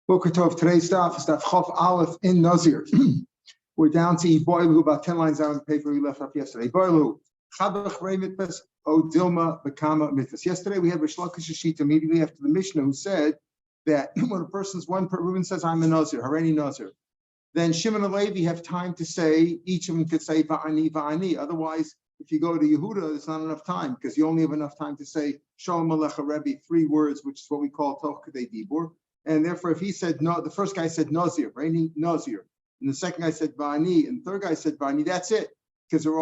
Boker Tov, today's Daf is Daf Chof Aleph in Nizir. We're down to Boilu, about 10 lines down on the paper we left off yesterday. Boilu, Chabach Rei Mitpas, O Dilma Bekama Mitpas. Yesterday we had Rish Lakish Shita immediately after the Mishnah who said that when a person's Reuben says, I'm a Nazir, Hareni Nazir, then Shimon and Levi have time to say, each of them could say Va'ani, Va'ani. Otherwise, if you go to Yehuda, there's not enough time because you only have enough time to say Shalom Alecha Rebbe, 3 words, which is what we call Toch Kadei Dibur. And therefore, if he said no, the first guy said Nazir, Reini Nazir, and the second guy said Va'ani, and the third guy said Va'ani, that's it. Because they're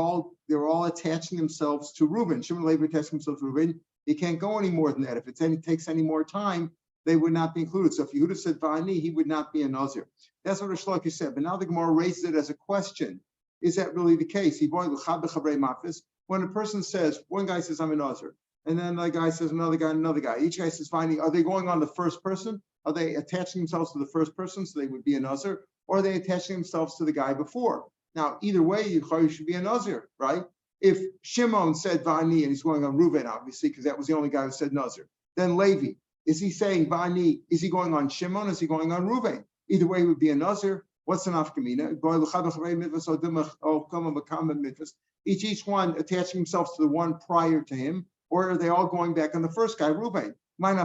all attaching themselves to Reuben. Shimon and Levi attaching themselves to Reuben. You can't go any more than that. If it takes any more time, they would not be included. So if Yehuda said Va'ani, he would not be a Nazir. That's what Rish Lakish said. But now the Gemara raises it as a question. Is that really the case? When a person says, one guy says, I'm a Nazir, and then another guy says, another guy. Each guy says, Va'ani. Are they going on the first person? Are they attaching themselves to the first person, so they would be a Nazir? Or are they attaching themselves to the guy before? Now, either way, you should be a Nazir, right? If Shimon said Va'ani, and he's going on Reuven, obviously, because that was the only guy who said Nazir. Then Levi, is he saying Va'ani? Is he going on Shimon? Is he going on Reuven? Either way, he would be a Nazir. What's an afkamina? Each one attaching themselves to the one prior to him, or are they all going back on the first guy, Reuven? Can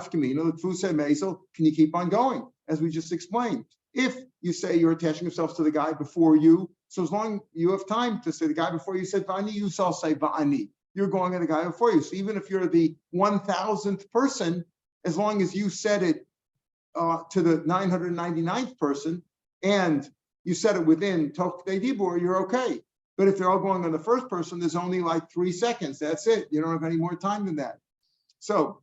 you keep on going? As we just explained. If you say you're attaching yourself to the guy before you, so as long as you have time to say the guy before you said Va'ani, you shall say Va'ani. You're going on the guy before you. So even if you're the 1,000th person, as long as you said it to the 999th person, and you said it within Tok K'dei Dibur, you're okay. But if they're all going on the first person, there's only like 3 seconds. That's it. You don't have any more time than that. So,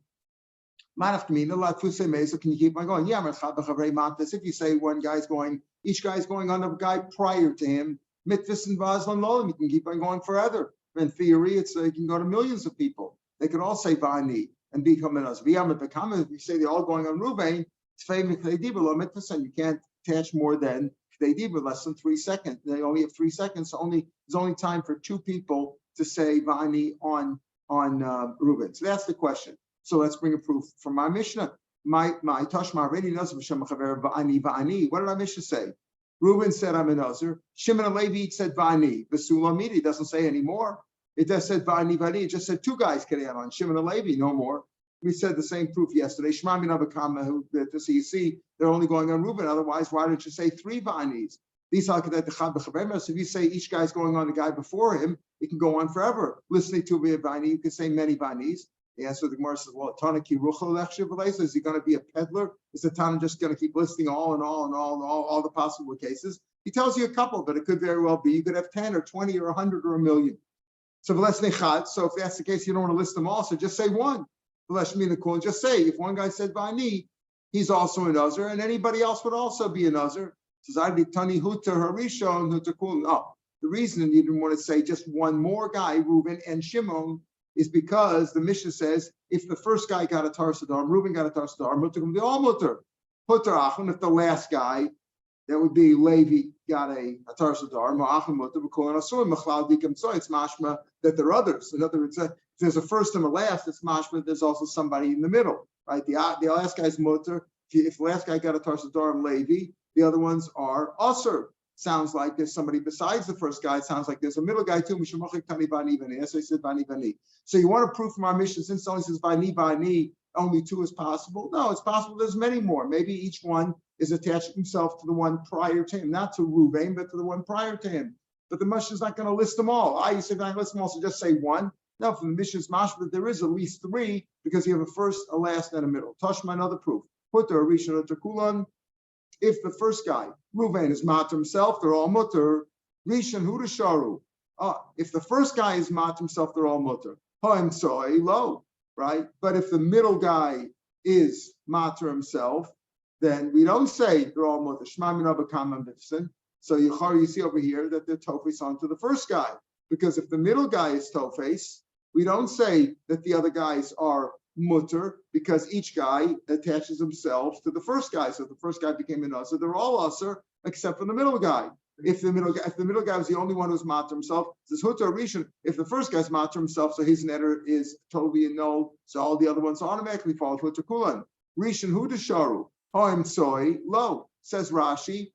can you keep on going? Yeah, if you say one guy's going, each guy's going on the guy prior to him, Mitvis and Vazlan Lolim, you can keep on going forever. In theory, you can go to millions of people. They could all say Va'ani and become an Nazir. If you say they're all going on Reuven, it's famous K'dei Dibur, and you can't attach more than K'dei Dibur, less than 3 seconds. They only have 3 seconds, so there's only time for 2 people to say Va'ani on Reuven. So that's the question. So let's bring a proof from my Mishnah. My Tashma already knows Va'ani, Va'ani. What did our Mishnah say? Reuben said, I'm a Nazir. Shimon and Levi each said Va'ani. The Sulamiti doesn't say anymore. It just said Va'ani, Va'ani. It just said 2 guys can add on. Shimon and Levi, no more. We said the same proof yesterday. Shema min Abakama, so you see, they're only going on Reuben. Otherwise, why don't you say 3 Va'anis? So if you say each guy's going on the guy before him, it can go on forever. Listening to a Va'ani, you can say many Va'anis. The answer to the Gemara says, well, is he going to be a peddler? Is the Tana just going to keep listing all the possible cases? He tells you a couple, but it could very well be you could have 10 or 20 or 100 or 1,000,000. So if that's the case, you don't want to list them all, so just say one. Just say, if one guy said Va'ani, he's also a Nazir, and anybody else would also be a Nazir. No, the reason you didn't want to say just one more guy, Reuben and Shimon, is because the Mishnah says if the first guy got a Tarsadar, Reuben got a Tarsadar, Mutter, they all Mutter. Putter Achim, if the last guy, that would be Levi, got a Tarsadar, Ma'achim Mutter, it's mashma that there are others. In other words, if there's a first and a last, it's mashma, there's also somebody in the middle, right? The last guy's Mutter. If the last guy got a Tarsadar and Levi, the other ones are Asr. Sounds like there's somebody besides the first guy. It sounds like there's a middle guy too. That's why I said Vani. So you want to prove from our mission, since it only says Vani, only 2 is possible? No, it's possible there's many more. Maybe each one is attaching himself to the one prior to him, not to Reuven, but to the one prior to him. But the Mishnah is not going to list them all. You say, list them all, so just say one. No, from the Mishnah's mashma that there is at least 3 because you have a first, a last, and a middle. Tashma, another proof. Put the Rishon Takulan. If the first guy, Reuven, is mat himself, they're all mutter. Rishon Hudasharu. If the first guy is mat himself, they're all mutter. Ha'im soy low, right? But if the middle guy is matter himself, then we don't say they're all mutter. Shema min abakam mifsin. So you see over here that they're tofes onto the first guy, because if the middle guy is tofes, we don't say that the other guys are mutter, because each guy attaches himself to the first guy. So if the first guy became an usher, they're all usher except for the middle guy. If the middle guy was the only one who's matter himself, says Huta Rishon. If the first guy's matter himself, so his netter is totally a null. So all the other ones automatically fall Huta Kulan. Rishon Hudasharu. Hoim soy lo, says Rashi.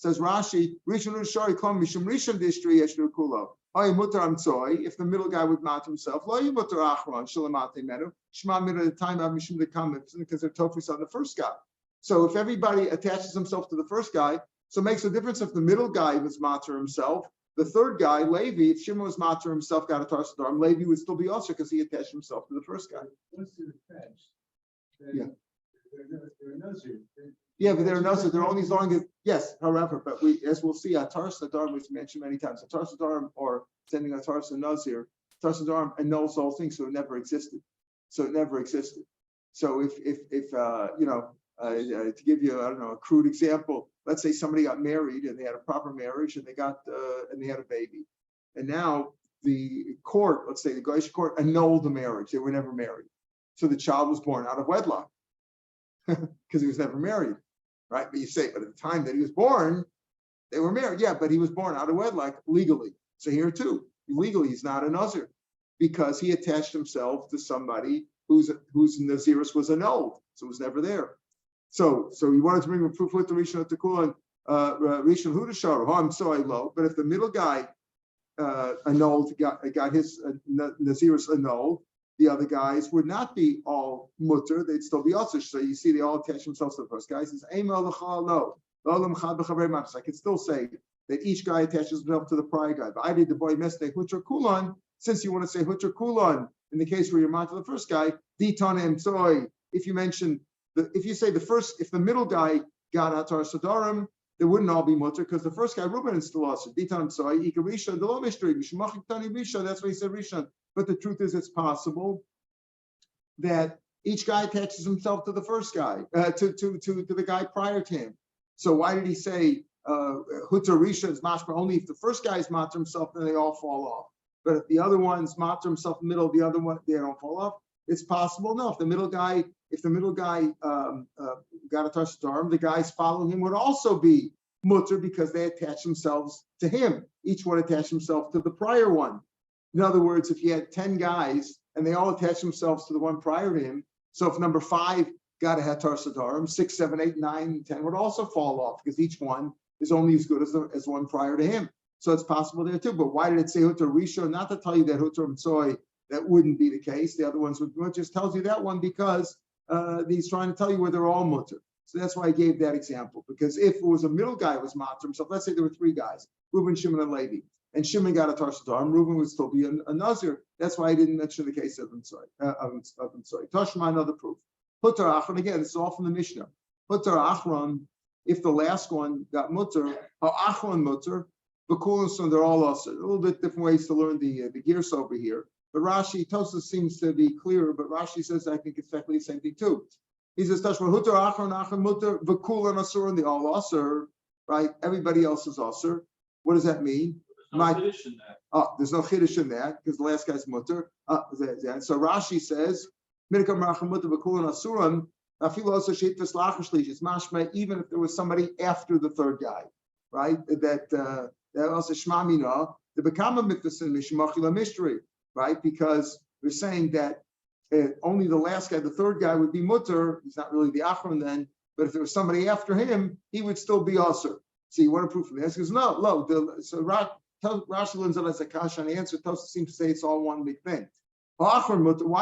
Rishon Shari Klom Mishum Rishon Distri Yeshnu Kulo. Hoim mutar amsoy. If the middle guy would mat himself, lo yimutar achron shalamate menu. Shema mid at the time of Mishum the comment because they're tofus on the first guy. So if everybody attaches himself to the first guy, so it makes a difference if the middle guy was matter himself. The third guy, Levi, if Shimon was matter himself, got a tarsadarm, Levi would still be also because he attached himself to the first guy. Once they're attached, Yeah. They're nizir. Yeah, but they're nizir. They're only as long as yes. However, but as we'll see, a tarsadarm was mentioned many times. A tarsadarm or sending a tarsa nazir, tarsadarm annuls the whole thing, so it never existed. So if to give you a crude example, let's say somebody got married and they had a proper marriage and they had a baby, and now the court, let's say the Goyish court, annulled the marriage. They were never married, so the child was born out of wedlock because he was never married, right? But you say, but at the time that he was born, they were married. Yeah, but he was born out of wedlock legally. So here too, legally he's not a nazir because he attached himself to somebody whose naziris was annulled, so it was never there. So he wanted to bring a proof with the Rishon Tekula and Rishon Hudashar. I'm sorry, low. But if the middle guy annulled, got his naziris annulled, the other guys would not be all mutter; they'd still be also. So you see, they all attach themselves to the first guy. He says, "No, I can still say that each guy attaches himself to the prior guy. But I did the boy mistake hutra kulon. Since you want to say hutra kulon in the case where you're mad to the first guy, ditanem soy. If you mention if you say if the middle guy got atar sadarim, they wouldn't all be mutter because the first guy Reuben is still also ditanem soy ikarisha the lo mystery mishmachik tani risha. That's why he said risha. But the truth is, it's possible that each guy attaches himself to the first guy, to the guy prior to him. So why did he say hutar risha is mashma only if the first guy is matter himself, then they all fall off. But if the other one's matter himself in the middle, the other one they don't fall off. It's possible. No, if the middle guy got a tarsadarm, the guys following him would also be mutter because they attach themselves to him. Each one attached himself to the prior one. In other words, if you had 10 guys and they all attach themselves to the one prior to him, so if number 5 got a hetar sadarim, 6, 7, 8, 9, 10 would also fall off because each one is only as good as the one prior to him. So it's possible there too. But why did it say hutar risho? Not to tell you that hutar mtsoy, that wouldn't be the case. The other ones would. It just tells you that one because he's trying to tell you where they're all mutter. So that's why I gave that example. Because if it was a middle guy was matter himself, let's say there were 3 guys, Reuben, Shimon, and Levi. And Shimon got a tarsadarm, Reuben would still be a nazir. That's why I didn't mention the case of Mtsoy. Tashma, another proof. Hutar achron, again, this is all from the Mishnah. Hutar achron, if the last one got mutter, achron mutter, so they're all also. A little bit different ways to learn the gears over here. But Rashi, Tosafos seems to be clearer, but Rashi says I think it's exactly the same thing too. He says, Tashma, hutar achron mutter, v'kulan asur, and the all asur, right? Everybody else is asur. What does that mean? There's no chiddush in that because the last guy's mutter. So Rashi says, it's mashma even if there was somebody after the third guy, right? That also shmamina to become a mitzvah mystery, right? Because we're saying that only the last guy, the third guy, would be mutter. He's not really the achron then, but if there was somebody after him, he would still be asur. So you want to prove from this? He goes, no. So Rashi learns that as a kasha, and the answer Tosafos seems to say it's all one big thing. Why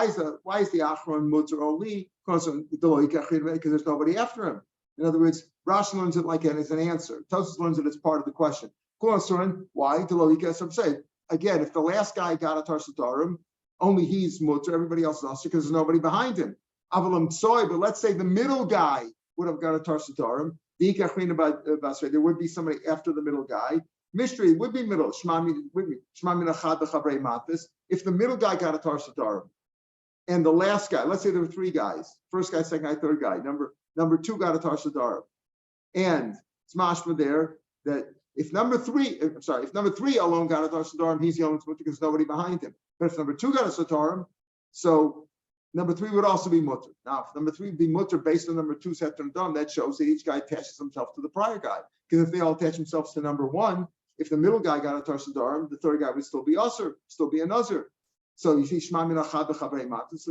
is the achron mutter only? Because there's nobody after him. In other words, Rashi learns it like as an answer. Tosafos learns it as part of the question. Why? Again, if the last guy got a tarsadarm, only he's mutter, everybody else is asur because there's nobody behind him. But let's say the middle guy would have got a tarsadarm. There would be somebody after the middle guy. Mystery would be middle. If the middle guy got a tarsadarm, and the last guy, let's say there were 3 guys, first guy, second guy, third guy, number 2 got a tarsadarm, and it's mashma there that if number 3 alone got a tarsadarm, he's the only one because nobody behind him. But if number 2 got a tarsadarm, so number 3 would also be mutter. Now, if number 3 would be mutter based on number 2's heter dam, that shows that each guy attaches himself to the prior guy. Because if they all attach themselves to number 1, if the middle guy got a tarsadarm, the third guy would still be asur, still be a nazir. So you see, shma min achad b'chavrei matis.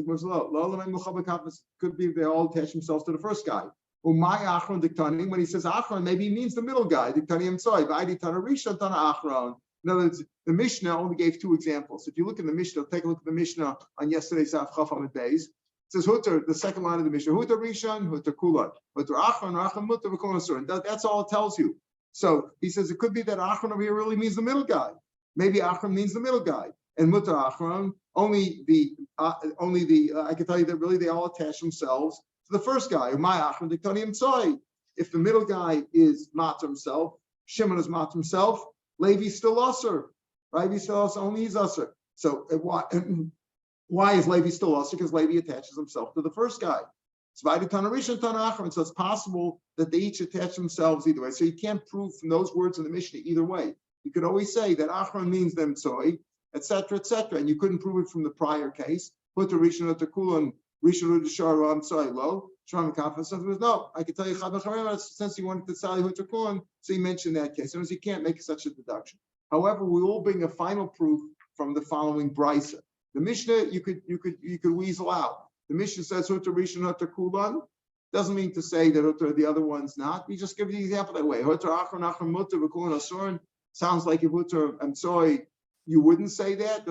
Could be they all attach themselves to the first guy. Umay achron diktani. When he says achron, maybe he means the middle guy. Diktani emtsoi. V'aydi tana rishon tana achron. In other words, the Mishnah only gave two examples. If you look in the Mishnah, take a look at the Mishnah on yesterday's Daf Chaf Amid Beis. It says Hutter, the second line of the Mishnah, Hutter Rishon, Hutter Kulan, Hutter Achron, Achron Mutter, V'kol Asur. That's all it tells you. So he says it could be that Achron over here really means the middle guy. Maybe Achron means the middle guy, and Mutter Achron only the I can tell you that really they all attach themselves to the first guy. My Achron Diktani Emtsoi. If the middle guy is Matter himself, Shimon is Matter himself, Levi's still Usser, right? He's still Usser, only he's Usser. So why is Levi still Usser? Because Levi attaches himself to the first guy. So it's possible that they each attach themselves either way. So you can't prove from those words in the Mishnah either way. You could always say that Achron means them soy, etc., etc., and you couldn't prove it from the prior case. Put the Rishon to Kulan, Rishon to Shara, I'm sorry, low. Shram Kafan says, no, I can tell you since he wanted to sell you to Kulan, so he mentioned that case. Sometimes you can't make such a deduction. However, we will bring a final proof from the following brisa. The Mishnah you could weasel out. The Mishnah says Hutter Rishon Hutter Kulan. Doesn't mean to say that Hutter the other one's not. We just give you the example that way. Hutter Achron Achron Mutter V'Kulan Asurin. Sounds like if Hutter, I'm sorry, you wouldn't say that.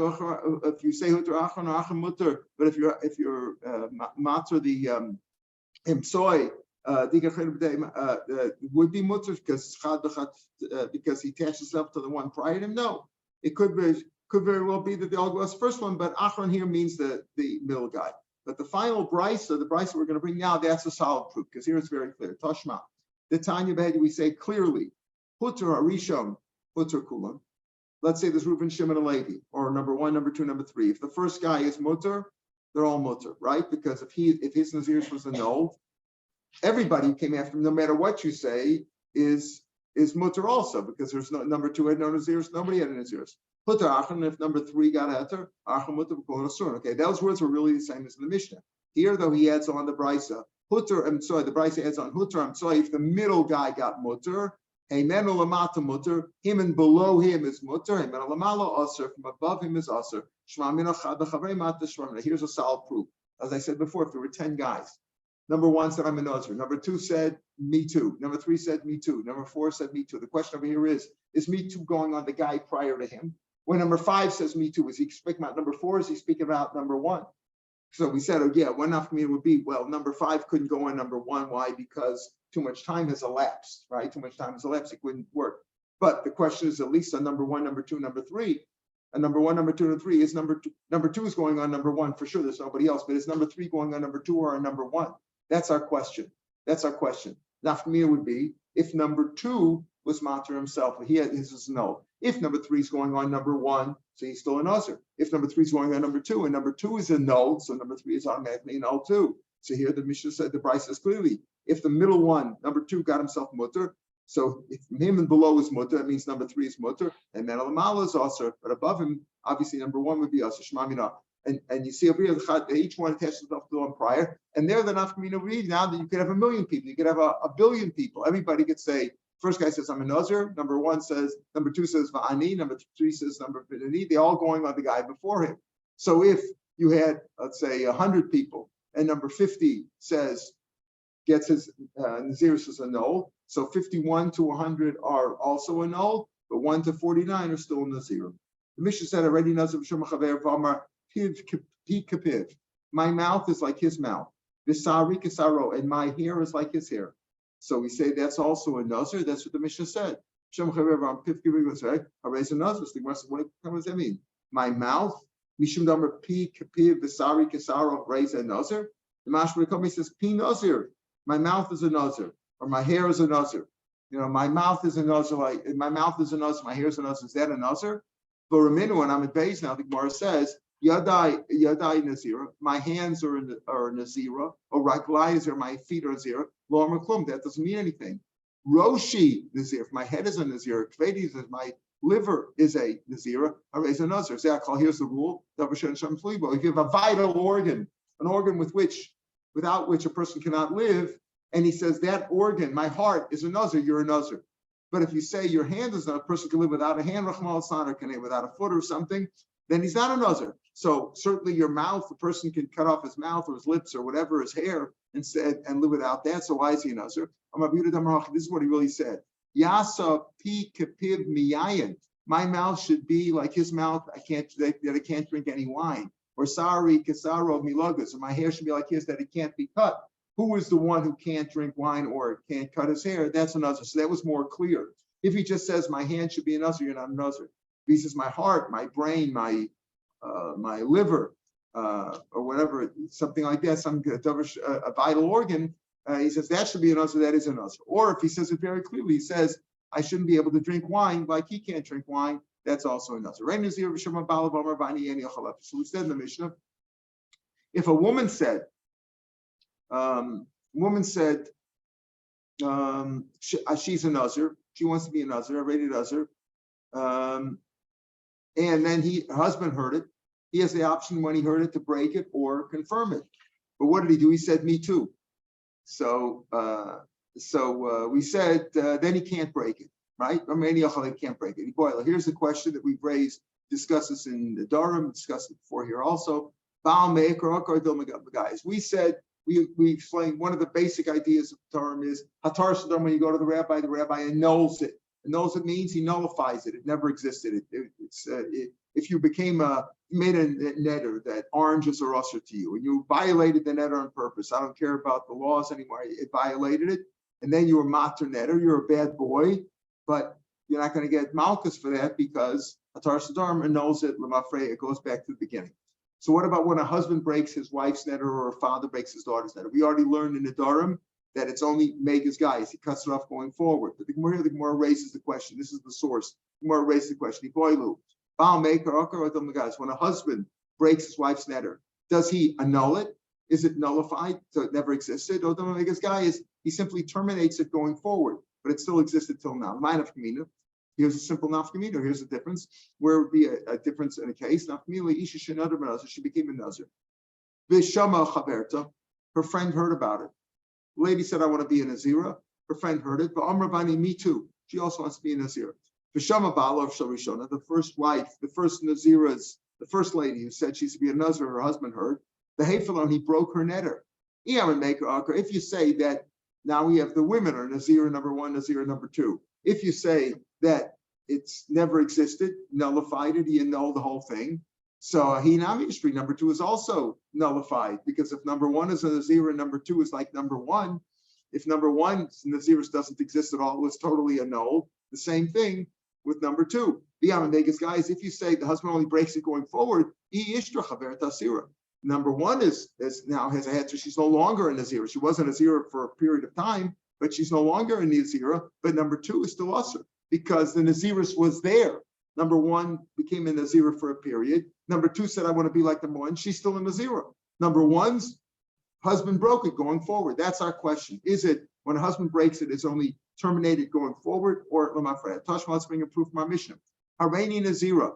If you say Hutter Achron or Achron Mutter, but if you're Matter the Emsoy, would be Mutter because he attached himself to the one prior to him. No, it could very well be that they all go as the first one, but Achron here means the middle guy. But the final brisa, the brisa we're going to bring now, that's a solid proof because here it's very clear. Tashma, the Tanya Behedi, we say clearly, Hutter Arishon, Hutter Kulan. Let's say there's Reuben, Shimon, and Levi, or number one, number two, number three. If the first guy is Mutter, they're all Mutter, right? Because if his Nazirs was annulled, everybody who came after him, no matter what you say, is Mutter also, because there's no number two had no Nazirs, nobody had a Nazirs. Hutter Achron, if number three got Heter, Achron Mutter V'Kol Asur. Okay, those words were really the same as in the Mishnah. Here, though, he adds on the brisa. Hutter, I'm sorry, the brisa adds on Hutter, I'm sorry, if the middle guy got Mutter, Heimenu Lamata Mutter, him and below him is Mutter, Heimenu Lamalo Asur, from above him is Asur. Shma Mina Chad V'Chavrei Mata Shma. Here's a solid proof. As I said before, if there were 10 guys, number one said, I'm a Nazir. Number two said, me too. Number three said, me too. Number four said, me too. The question over here is me too going on the guy prior to him? When number five says me too, is he speaking about number four? Is he speaking about number one? So we said, oh yeah, one nafkamina would be, well, number five couldn't go on number one. Why? Because too much time has elapsed, right? Too much time has elapsed. It wouldn't work. But the question is at least on number one, number two, number three. And number one, number two, and three is number two. Number two is going on number one for sure. There's nobody else. But is number three going on number two or on number one? That's our question. That's our question. Nafkamina would be if number two was Mater himself, he had his is no. If number three is going on number one, so he's still a Nazir. If number three is going on number two, and number two is a null, so number three is automatically a null too. So here the Mishnah said, the Bryce says clearly, if the middle one, number two, got himself mutter, so if him and below is mutter, that means number three is mutter, and then Alamala is also, but above him, obviously number one would be also Shmamina. And you see over here, each one attaches itself to the one prior, and there the Nafkamina read now that you could have 1 million people, you could have a billion people. Everybody could say, first guy says, I'm a Nazir. Number one says, number two says, Va'ani. Number three says, number V'ani. They're all going on the guy before him. So if you had, let's say, 100 people, and number 50 says, gets his Nazir says a null. So 51 to 100 are also a null, but 1 to 49 are still a Nazir. The Mishnah said already, Nazir B'Shem Chaver V'Amar Piv Kapiv. My mouth is like his mouth. V'Sari Kisaro, and my hair is like his hair. So we say that's also a Nazir. That's what the Mishnah said. What does that mean? My mouth, Mishum Damar Pi Kapiv Visari Kisaro raise a Nazir. The Mashma Komi says Pi Nazir. My mouth is a Nazir, or my hair is a Nazir. You know, my mouth is a Nazir. Like my mouth is a Nazir. My hair is a Nazir. Is that a Nazir? But Raminu, and I'm at base now. The Gemara says Yadai Nazira. My hands are Nazira, or Raglai or my feet are Nazira. That doesn't mean anything. Roshi Nazir, if my head is a Nazir, Kvedi is my liver is a Nazira, I raise a Nazir. Here's the rule. If you have a vital organ, an organ without which a person cannot live, and he says that organ, my heart is a Nazir, you're a Nazir. But if you say your hand is not, a person can live without a hand, or can live without a foot or something, then he's not a Nazir. So certainly your mouth, the person can cut off his mouth or his lips or whatever, his hair, instead and live without that. So why is he a nazir? This is what he really said. Yasa pi kapiv miyayin. My mouth should be like his mouth. I can't drink any wine. Or sari kasaro milagas. Or my hair should be like his, that it can't be cut. Who is the one who can't drink wine or can't cut his hair? That's a nazir. So that was more clear. If he just says my hand should be a nazir, you're not a nazir. If he says my heart, my brain, my liver, or whatever, something like that, a vital organ, he says that should be a nazir, that is a nazir. Or if he says it very clearly, he says, I shouldn't be able to drink wine like he can't drink wine, that's also a nazir. So we said in the Mishnah, if a woman said, she's a nazir, she wants to be a nazir, a rated nazir, and then her husband heard it, he has the option when he heard it to break it or confirm it. But what did he do? He said, me too. So we said, then he can't break it, right? Or maybe he can't break it. Here's the question that we've raised, discussed this in the Durham, discussed it before here also. We said, we explained one of the basic ideas of the term is Hatar Sodom, when you go to the rabbi annuls it. Annuls it means he nullifies it. It never existed. If you made a netter that oranges are usher to you and you violated the netter on purpose, I don't care about the laws anymore, it violated it, and then you were mater netter, you're a bad boy, but you're not going to get malchus for that because Hatar Sodom annuls it, Lamafrey, it goes back to the beginning. So what about when a husband breaks his wife's netter or a father breaks his daughter's netter? We already learned in the Durham that it's only Mega's guys. He cuts it off going forward. But the Gemara raises the question. This is the source. The Gemara raises the question. When a husband breaks his wife's netter, does he annul it? Is it nullified so it never existed? Or Mega's guy is he simply terminates it going forward, but it still existed till now. Here's a simple nafkamina. Here's the difference. Where would be a difference in a case? Nafkamina isha shenadar nazir. She became a nazir. Vishama chaverta. Her friend heard about it. The lady said, "I want to be a nazira." Her friend heard it. But Amravani, me too. She also wants to be a nazira. Vishama bala of Sharishona, the first wife, the first nazira's, the first lady who said she's to be a nazir. Her husband heard. The Hefalon, he broke her netter. If you say that now we have the women are nazira number one, nazira number two. If you say that it's never existed, nullified it, he annulled the whole thing. So he Nami number two is also nullified because if number one is a Nazir and number two is like number one, if number one Nazirus doesn't exist at all, it's totally annulled. The same thing with number two. Guys, if you say the husband only breaks it going forward, number one is now has a head, so she's no longer a Nazir. She was a Nazir for a period of time, but she's no longer a Nazira. But number two is still usher because the Nazirus was there. Number one became a Nazira for a period. Number two said, I want to be like number one. She's still a Nazira. Number one's husband broke it going forward. That's our question. Is it when a husband breaks it, it's only terminated going forward? Or Tashma, let's bring a proof from our Mishnah. Harani Nazira.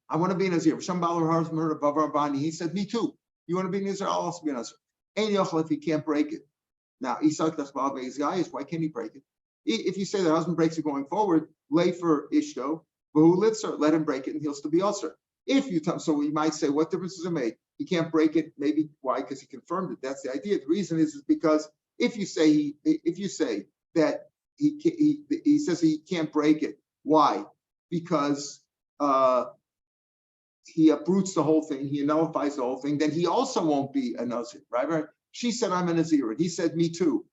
I want to be a Nazir. Shambal husband heard above our body. He said, me too. You want to be a Nazir? I'll also be a Nazir. Ain't yochel if he can't break it. Now, Isak Tasbal his guys, why can't he break it? If you say the husband breaks it going forward, lay for Ishto, let him break it and he'll still be usher. If you so we might say, what difference does it make? He can't break it. Maybe why? Because he confirmed it. That's the idea. The reason is because if you say that he says he can't break it, why? Because he uproots the whole thing, he nullifies the whole thing, then he also won't be a Nazir, right? She said, I'm a Nazir, and he said, me too.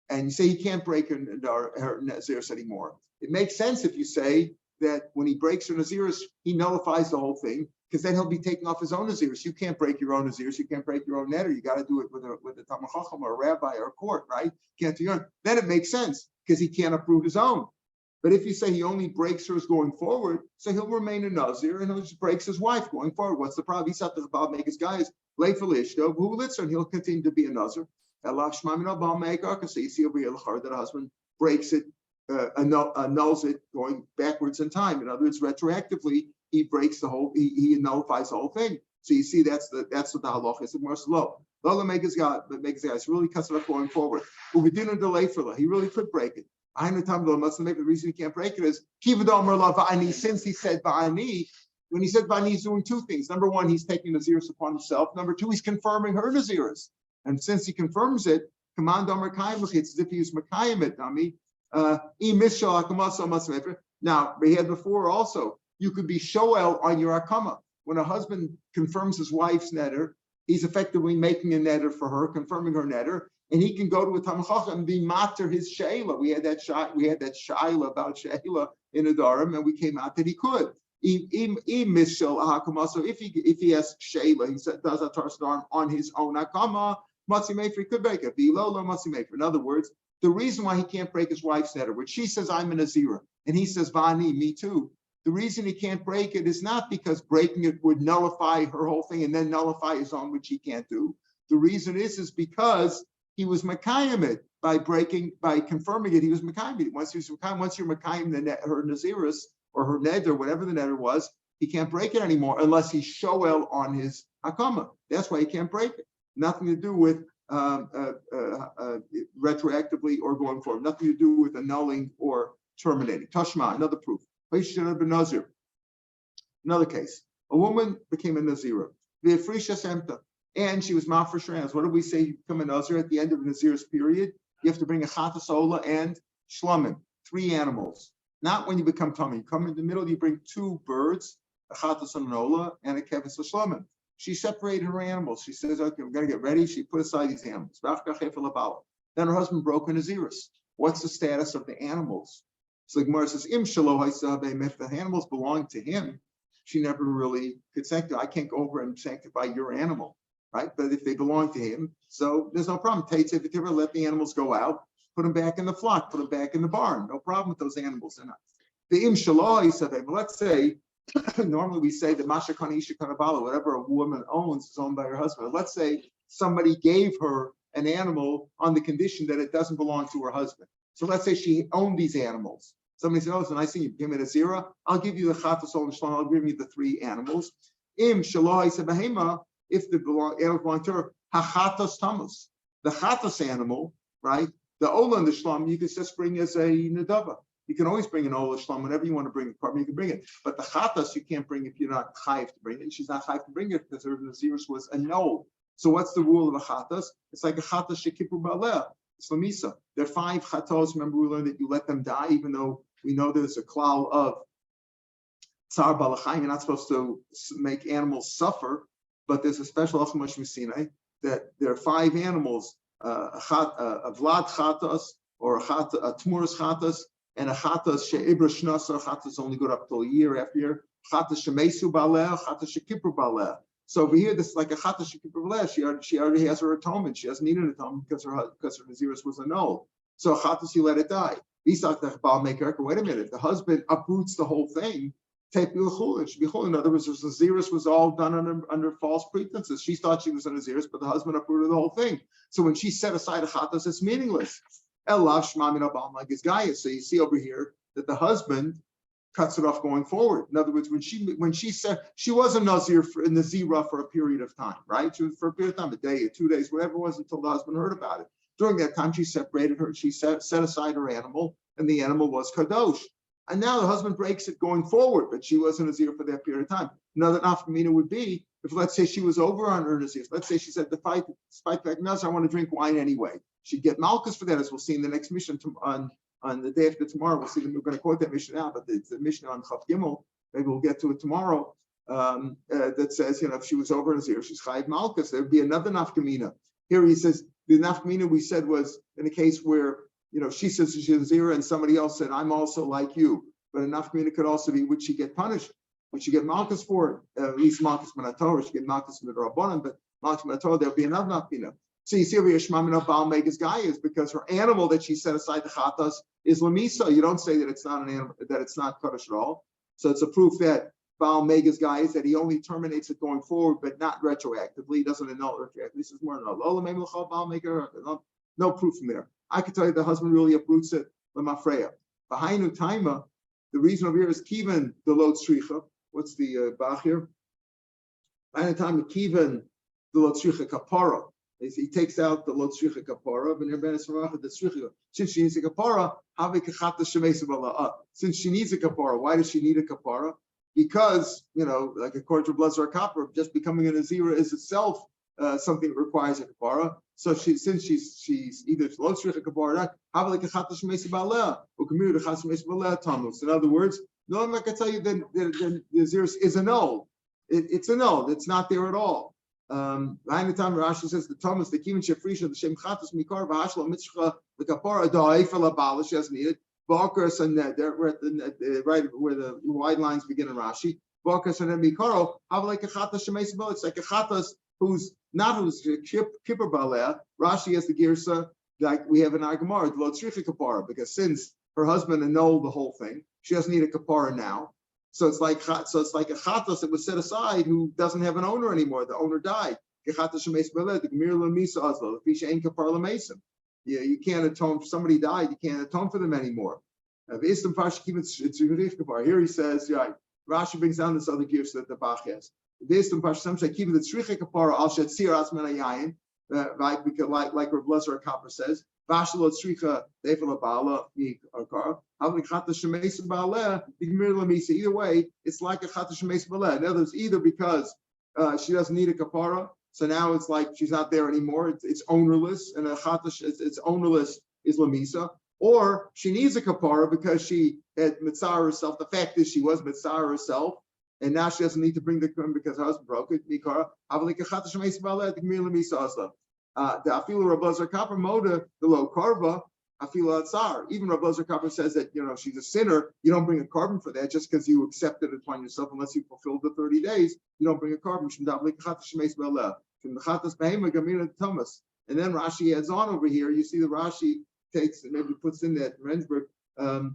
And you say he can't break her Naziris anymore. It makes sense if you say that when he breaks her Naziris, he nullifies the whole thing, because then he'll be taking off his own Naziris. You can't break your own Naziris, you can't break your own netter. You got to do it with a Talmud Chacham or a rabbi or a court, right? You can't do your own. Then it makes sense, because he can't approve his own. But if you say he only breaks hers going forward, so he'll remain a Nazir and he'll just breaks his wife going forward. What's the problem? He's not the Baal make his guys late for Lishto, who lits her, and he'll continue to be a Nazir. So you see over here that a husband breaks it, annuls it going backwards in time. In other words, retroactively, he breaks the whole, he nullifies the whole thing. So you see that's what the halach is. More slow. Lola make his guys really cuts it up going forward. But we didn't delay for he really could break it. I know time the reason he can't break it is since he said Ba'ani, When he said Bani, he's doing two things. Number one, he's taking Naziris upon himself. Number two, he's confirming her Naziris. And since he confirms it, command Amar Kaim, it's as if he was Makayim it, Nami. Now, we had before also, you could be Shoel on your Akama. When a husband confirms his wife's netter, he's effectively making a netter for her, confirming her netter, and he can go to a Talmud Chacham and be matter his Sheila. We had that Shaila about Sheila in Adarim, and we came out that he could. If he has Sheila, he does a Tarsadarm on his own Akama, Matzi Mefer could break it. In other words, the reason why he can't break his wife's netter, which she says I'm a Nazira, and he says Vani, me too. The reason he can't break it is not because breaking it would nullify her whole thing and then nullify his own, which he can't do. The reason is because he was Makayim it by confirming it. He was Makayim it. Once you're Makayim her Naziris or her neder, whatever the neder was, he can't break it anymore unless he's Shoel on his Hakama. That's why he can't break it. Nothing to do with retroactively or going forward. Nothing to do with annulling or terminating. Tashma, another proof. Another case. A woman became a Nazira. And she was mafresh her animals. What do we say? You become a Nazir at the end of a Nazir's period? You have to bring a chatas ola and shlamim, 3 animals. Not when you become tummy. You come in the middle, you bring 2 birds, a chatas and an ola, and a kevis shlamim. She separated her animals. She says, okay, we're going to get ready. She put aside these animals. Then her husband broke a Naziris. What's the status of the animals? So the Gemara says, if the animals belong to him, she never really could sanctify. I can't go over and sanctify your animal, right? But if they belong to him, so there's no problem. Let the animals go out, put them back in the flock, put them back in the barn. No problem with those animals. The im shaloi, let's say, normally we say that Masha Kana Isha Kanabala, whatever a woman owns is owned by her husband. Let's say somebody gave her an animal on the condition that it doesn't belong to her husband. So let's say she owned these animals. Somebody said, oh, it's a nice thing, you give me a zira, I'll give you the chatas ol nishlam, I'll give you the 3 animals. Im shaloi sebehema, if the animals belong to her, hachatas tamus. The chatas animal, right? The ola and the shlam, you can just bring as a nadava. You can always bring an ola shlam whenever you want to bring it. You can bring it, but the chatas you can't bring if you're not chayiv to bring it. And she's not chayiv to bring it because her nazirus was annulled. So what's the rule of a chatas? It's like a chatas shekipur baleh. It's lamisa. There are 5 chatos. Remember, we learned that you let them die, even though we know there's a klal of tsar balachayim. You're not supposed to make animals suffer, but there's a special achamash misinai that there are 5 animals: a vlad chatas or a tmuras chatas, and a chatas she'ibra shnasa. Chatas only go up till a year after year. Chatas shemesu baleh, chatas shekipur baleh. So over here, this is like a chatas shekipur baleh. She already has her atonement. She doesn't need an atonement because her nazirus was annulled. So chatas, you let it die. Wait a minute, the husband uproots the whole thing. It should be chulin. In other words, the nazirus was all done under false pretenses. She thought she was a nazirus, but the husband uprooted the whole thing. So when she set aside a chatas, it's meaningless. Like his guy. So you see over here that the husband cuts it off going forward. In other words, when she said she was a nazir in the zira for a period of time, right? She was for a period of time, a day or 2 days, whatever it was, until the husband heard about it. During that time, she separated her. She set aside her animal, and the animal was kadosh. And now the husband breaks it going forward, but she wasn't a nazir for that period of time. Another nafkamina would be if, let's say, she was over on her nazir. Let's say she said, despite that nazir, I want to drink wine anyway. She'd get malchus for that, as we'll see in the next mission on the day after tomorrow. We'll see. We're going to quote that mission now, but it's the mission on Chav Gimel. Maybe we'll get to it tomorrow. That says, if she was over nazir, she's chayiv malchus. There would be another nafkamina. Here he says the nafkamina we said was in a case where she says she's nazir and somebody else said I'm also like you. But a nafkamina could also be, would she get punished? Would she get malchus for it? At least malchus minatorah. She get malchus midrabanan, but malchus minatorah there would be another nafkamina. So you see over here, Shmamina Baal Mega's guy is because her animal that she set aside the chatas is lamisa. You don't say that it's not an animal, that it's not kaddish at all. So it's a proof that Baal Mega's guy is that he only terminates it going forward, but not retroactively. He doesn't annul it retroactively. This is more no proof from there. I could tell you the husband really uproots it. Lemafreya. Behind Taima, the reason over here is kivan the lot stricha. What's the bach here? Behind Taima, kivan the lot stricha kapara. He takes out the lot stricha kapara, but the stricha. Since she needs a kapara, since she needs a kapara, why does she need a kapara? because, like according to Blazer Copper, just becoming a Nazira is itself something that requires a kapara. So since she's either lo tzricha kapara, have like a chatash meisa ba'aleh, or kamir the chatash meisa ba'aleh tamus. In other words, no, I'm not going to tell you that the Nazir is annulled. It's annulled. It's not there at all. Behind the time Rashi says the Thomas, the Kivin Shefrisha, the Shem Chatas Mikar, Vahashla Mitzcha, the Kapara, Da'ifel Abala, she doesn't need it. Barkas and we're at the right where the wide lines begin in Rashi. Barkas and Mikaro have like a Chatas Shemes Bal. It's like a Chatas who's Kippur Baleh. Rashi has the Girsa like we have in our Gemara, the Lo Tzricha Kapara, because since her husband annulled the whole thing, she doesn't need a Kapara now. So it's like a chatas that was set aside who doesn't have an owner anymore. The owner died. You can't atone for somebody died. You can't atone for them anymore. Here he says, Rashi brings down this other gifts that the Bach has. Right, because like Rav Lezer Kappa says, either way, it's like a chata shemes baleh. In other words, either because she doesn't need a kapara, so now it's like she's not there anymore. It's ownerless, and a chata it's ownerless is lamisa, or she needs a kapara because she had mitzvah herself. The fact is, she was mitzvah herself, and now she doesn't need to bring the kurim because her husband broke it. Mikara, avlik a chata shemes baleh, the gemir lamisa asla. The afilu Rav Lezer Kappa moda the low karva afilu atzar. Even Rav Lezer Kappa says that she's a sinner. You don't bring a carbon for that just because you accepted it upon yourself unless you fulfilled the 30 days. You don't bring a carbon. And then Rashi adds on over here. You see the Rashi takes and maybe puts in that Rensburg but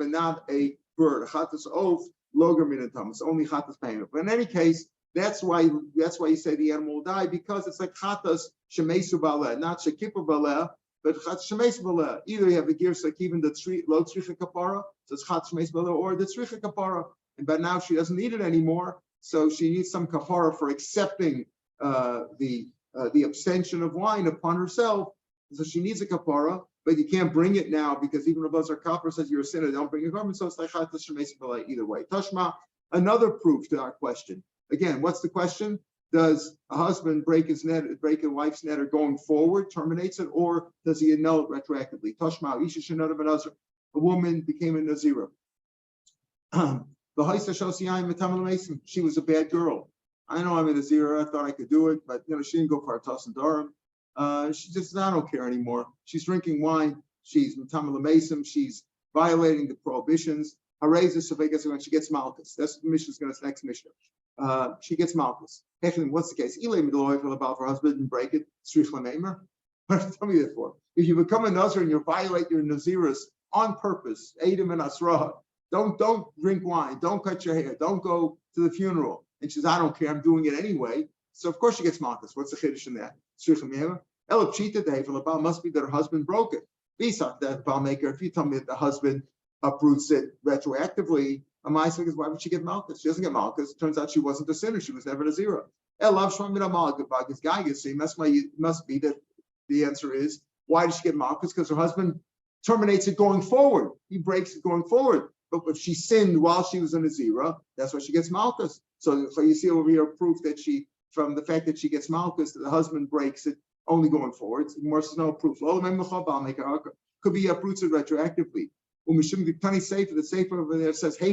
not a bird. Chatas oath logamin tamas only chatas behema. But in any case. That's why you say the animal will die, because it's like chatas shemesu baleh, not shekipur baleh, but chatas shemesu baleh. Either you have the girsa like even the lo tzricha kapara, so it's chatas shemesu baleh, or the tzricha kapara. But now she doesn't need it anymore, so she needs some kapara for accepting the abstention of wine upon herself. So she needs a kapara, but you can't bring it now because even Rav Lezer Kappa says you're a sinner. Don't bring a garment, so it's like chatas shemesu baleh either way. Tashma, another proof to our question. Again, what's the question? Does a husband break a wife's netter going forward, terminates it, or does he annul it retroactively? Tashma, Isha Shenot of a Nazir. A woman became a Nazira. She was a bad girl. I know I'm a Nazira. I thought I could do it, but she didn't go for a Tos and Durham. She just, I don't care anymore. She's drinking wine. She's Metamal Mason. She's violating the prohibitions. When she gets Malchus. That's the Mishnah's going to next Mishnah. She gets Malchus. What's the case? About her husband and break it. Tell me that for. If you become a Nazir and you violate your Naziris on purpose, Adam and Asra, don't drink wine, don't cut your hair, don't go to the funeral. And she says, I don't care, I'm doing it anyway. So of course she gets Malchus. What's the chiddush in that? Must be that her husband broke it. If you tell me that the husband uproots it retroactively, why would she get Malchus? She doesn't get Malchus. Turns out she wasn't a sinner. She was never a zero. Must be that the answer is, why does she get Malchus? Because her husband terminates it going forward. He breaks it going forward. But if she sinned while she was in a zero, that's why she gets Malchus. So you see over here proof that from the fact that she gets Malchus, that the husband breaks it only going forward. More says no proof. Could be uproots it retroactively. The Sefer over there says, the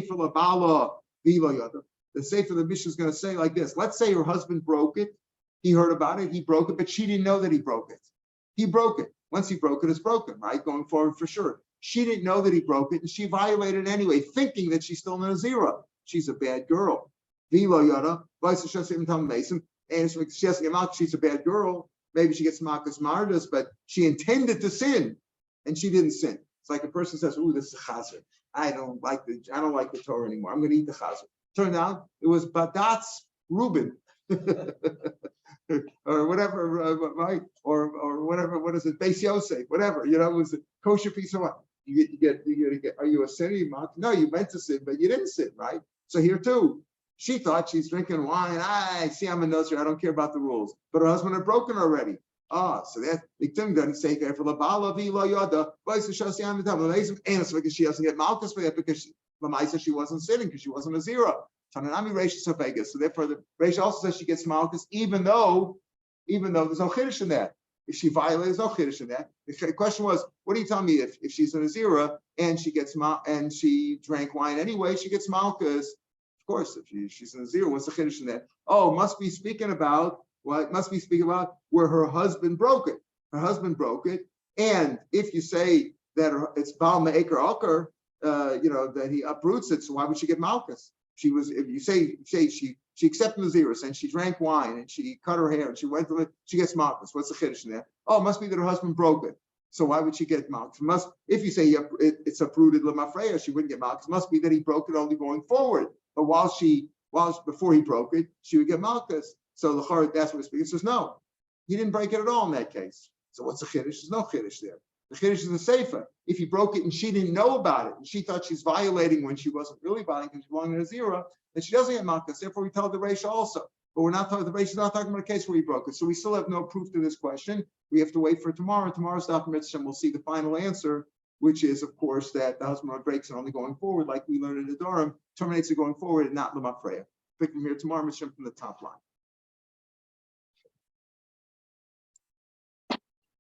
Sefer the Mishnah is going to say like this. Let's say her husband broke it. He heard about it. He broke it, but she didn't know that he broke it. He broke it. Once he broke it, it's broken, right? Going forward for sure. She didn't know that he broke it, and she violated it anyway, thinking that she's still in a zero. She's a bad girl. And she doesn't get Malchus, she's a bad girl. Maybe she gets Malchus Mardas, but she intended to sin, and she didn't sin. It's like a person says, "Ooh, this is a chazer. I don't like the Torah anymore. I'm going to eat the chazer." Turned out it was Badat's Reuben, or whatever, right? Or whatever. What is it? Beis Yosef, whatever. It was a kosher piece of what? You get. Are you a sinner? No, you meant to sin, but you didn't sin, right? So here too, she thought she's drinking wine. I see I'm a Nazir. I don't care about the rules. But her husband had broken already. So that victim doesn't say for the Bala Vila Yoda, because she doesn't get Malchus for that, because Lamaisa, she wasn't sitting because she wasn't a zero. Tananami Reish Safegas. So therefore, the Reish also says she gets malchus, even though there's no chiddush in that. If she violates, there's no chiddush in that. The question was, what do you tell me if she's an azira and she gets and she drank wine anyway, she gets malchus? Of course, if she's an azira, what's the chiddush in that? Oh, must be speaking about where her husband broke it. Her husband broke it, and if you say that it's Baal Me'eker Alker, that he uproots it, so why would she get malchus? If you say she accepted the Naziris and she drank wine and she cut her hair and she went to it, she gets malchus. What's the chiddush in there? Oh, it must be that her husband broke it. So why would she get malchus? If you say it's uprooted lemafreya, she wouldn't get malchus. It must be that he broke it only going forward. But before he broke it, she would get malchus. So the Chorah, that's what it's speaking. It says no, he didn't break it at all in that case. So what's the chiddush? There's no chiddush there. The chiddush is the seifa. If he broke it and she didn't know about it, and she thought she's violating when she wasn't really violating because she's belonging to Zira, then she doesn't get malchus. Therefore, we tell the Reish also. But we're not talking. The Reish is not talking about a case where he broke it. So we still have no proof to this question. We have to wait for tomorrow. Tomorrow's Daf Mitzvah, we'll see the final answer, which is, of course, that the husband breaks it only going forward, like we learned in the Durham, terminates it going forward and not lemafreya. Pick from here tomorrow, Mitzvah from the top line.